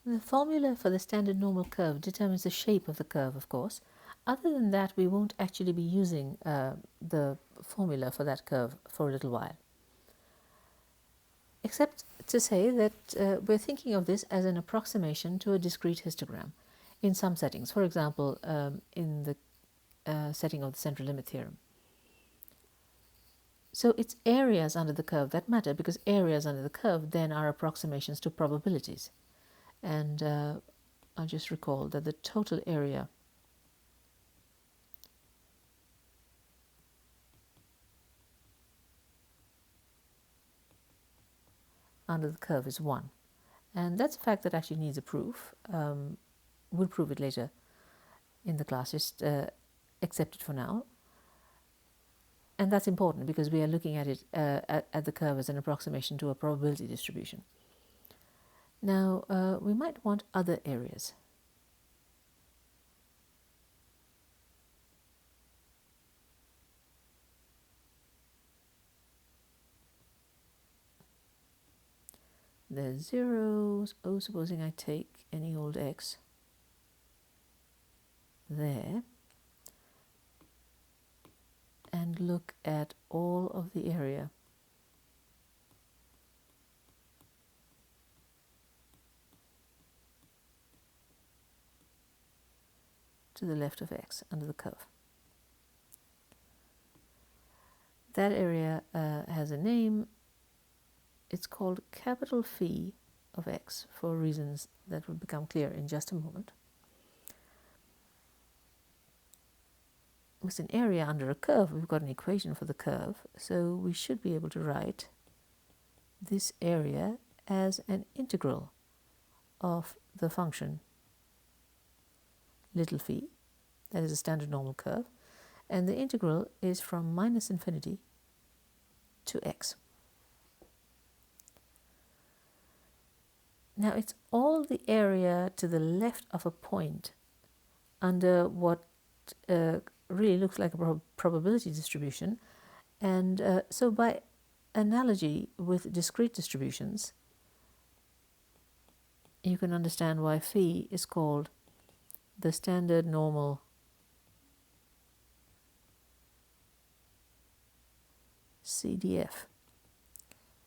The formula for the standard normal curve determines the shape of the curve, of course. Other than that, we won't actually be using the formula for that curve for a little while. Except to say that we're thinking of this as an approximation to a discrete histogram in some settings. For example, in the setting of the central limit theorem. So it's areas under the curve that matter, because areas under the curve then are approximations to probabilities. And I'll just recall that the total area under the curve is 1. And that's a fact that actually needs a proof. We'll prove it later in the class, just accept it for now. And that's important because we are looking at it at the curve as an approximation to a probability distribution. Now, we might want other areas. There's zeros. Oh, supposing I take any old x there and look at all of the area to the left of x under the curve. That area has a name. It's called capital phi of x for reasons that will become clear in just a moment. With an area under a curve, we've got an equation for the curve, so we should be able to write this area as an integral of the function little phi, that is a standard normal curve, and the integral is from minus infinity to x. Now it's all the area to the left of a point under what really looks like a probability distribution, and so by analogy with discrete distributions, you can understand why phi is called the standard normal CDF,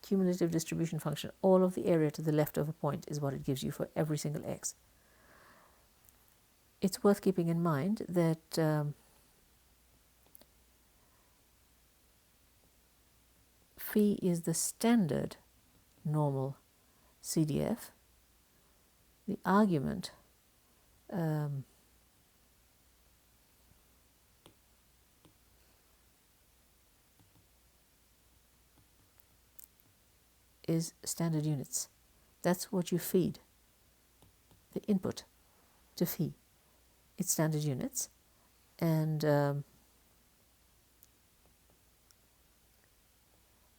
cumulative distribution function. All of the area to the left of a point is what it gives you for every single x. It's worth keeping in mind that phi is the standard normal CDF. The argument is standard units. That's what you feed the input to phi. It's standard units, and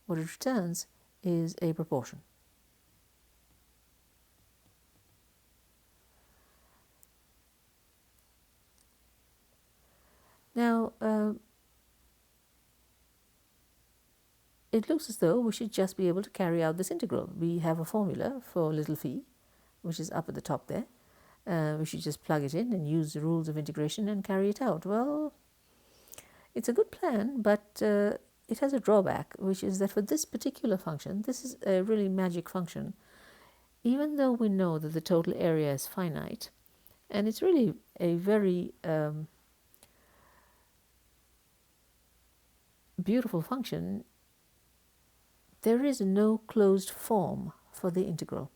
what it returns is a proportion. Now, it looks as though we should just be able to carry out this integral. We have a formula for little phi, which is up at the top there. We should just plug it in and use the rules of integration and carry it out. Well, it's a good plan, but it has a drawback, which is that for this particular function, this is a really magic function. Even though we know that the total area is finite, and it's really a very beautiful function, there is no closed form for the integral.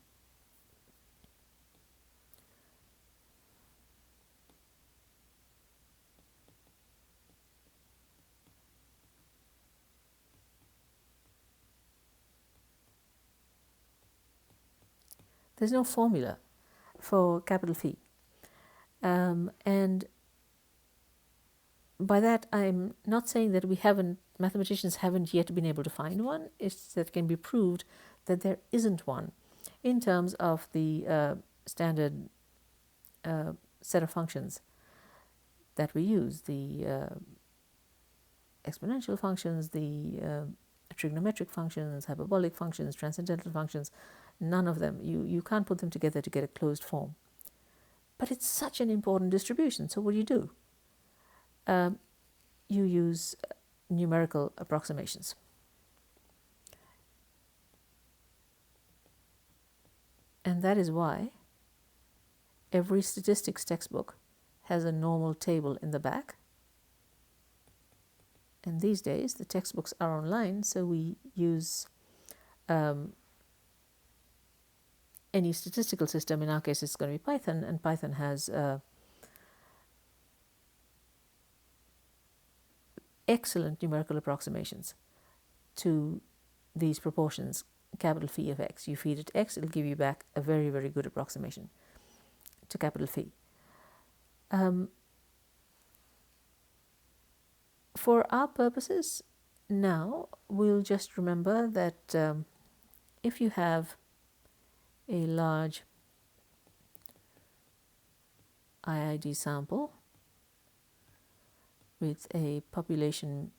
There's no formula for capital phi. And by that, I'm not saying that mathematicians haven't yet been able to find one. It's that it can be proved that there isn't one in terms of the standard set of functions that we use, the exponential functions, the trigonometric functions, hyperbolic functions, transcendental functions. None of them. You can't put them together to get a closed form. But it's such an important distribution. So what do? You use numerical approximations. And that is why every statistics textbook has a normal table in the back. And these days, the textbooks are online, so we use any statistical system. In our case, it's going to be Python, and Python has excellent numerical approximations to these proportions, capital phi of x. You feed it x, it'll give you back a very, very good approximation to capital phi. For our purposes, now we'll just remember that if you have a large IID sample with a population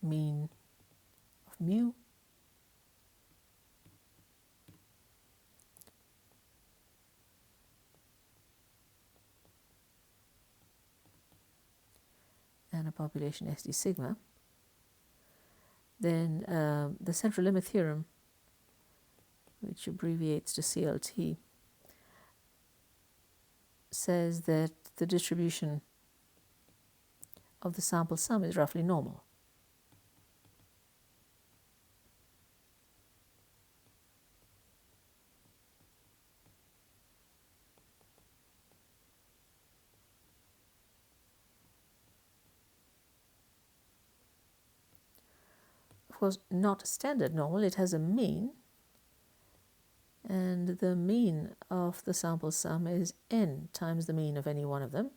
mean of mu, and a population SD sigma, then the central limit theorem, which abbreviates to CLT, says that the distribution of the sample sum is roughly normal. Of course, not standard normal, it has a mean, and the mean of the sample sum is n times the mean of any one of them,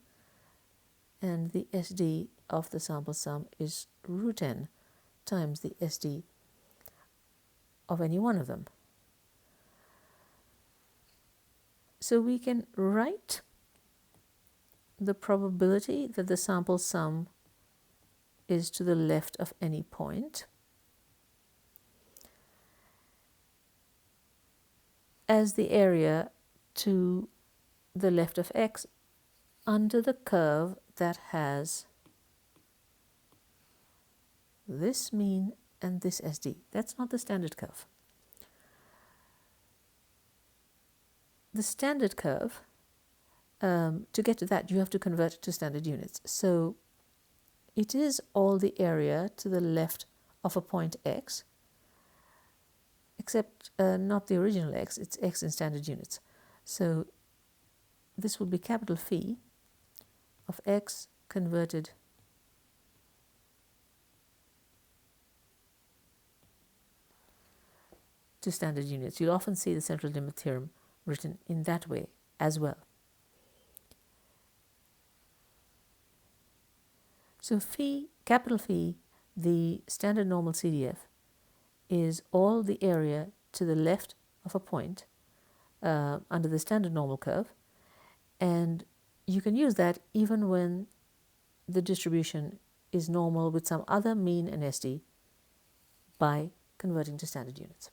and the SD of the sample sum is root n times the SD of any one of them. So we can write the probability that the sample sum is to the left of any point as the area to the left of x under the curve that has this mean and this SD. That's not the standard curve. The standard curve, to get to that, you have to convert it to standard units. So it is all the area to the left of a point x, except not the original x, it's x in standard units. So this will be capital phi of x converted to standard units. You'll often see the central limit theorem written in that way as well. So phi, capital phi, the standard normal CDF, is all the area to the left of a point under the standard normal curve, and you can use that even when the distribution is normal with some other mean and SD by converting to standard units.